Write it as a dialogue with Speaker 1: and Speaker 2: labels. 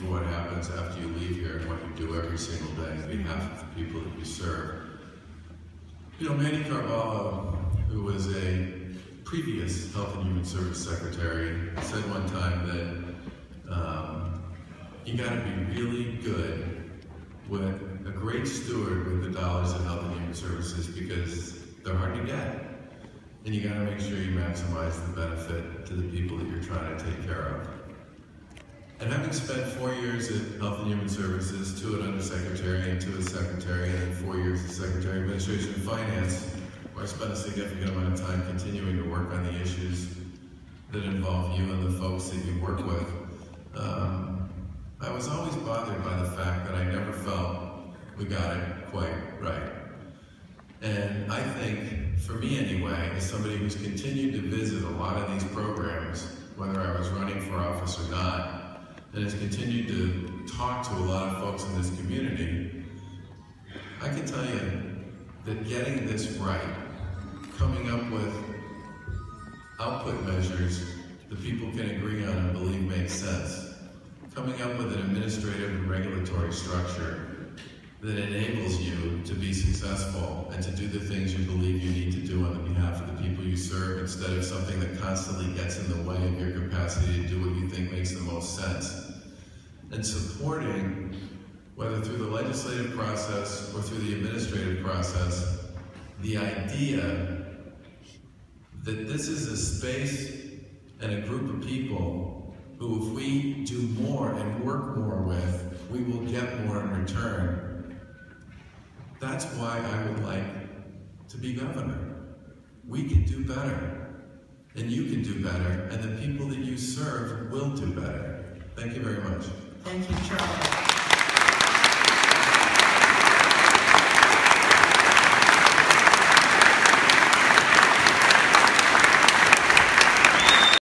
Speaker 1: for what happens after you leave here and what you do every single day on behalf of the people that you serve. You know, Manny Carvalho, who was a previous Health and Human Service Secretary, said one time that you got to be really good with a great steward with the dollars of Health and Human Services because they're hard to get. And you got to make sure you maximize the benefit to the people that you're trying to take care of. And having spent 4 years at Health and Human Services, 2 as Undersecretary and 2 as Secretary, and then 4 years as Secretary of Administration and Finance, where I spent a significant amount of time continuing to work on the issues that involve you and the folks that you work with, I was always bothered by the fact that I never felt we got it quite right. And I think, for me anyway, as somebody who's continued to visit a lot of these programs, whether I was running for office or not, and has continued to talk to a lot of folks in this community, I can tell you that getting this right, coming up with output measures that people can agree on and believe make sense, coming up with an administrative and regulatory structure that enables you to be successful and to do the things you believe you need to do on the behalf of the people you serve instead of something that constantly gets in the way of your capacity to do what you think makes the most sense. And supporting, whether through the legislative process or through the administrative process, the idea that this is a space and a group of people who, if we do more and work more with, we will get more in return. That's why I would like to be governor. We can do better, and you can do better, and the people that you serve will do better. Thank you very much.
Speaker 2: Thank you, Charlie.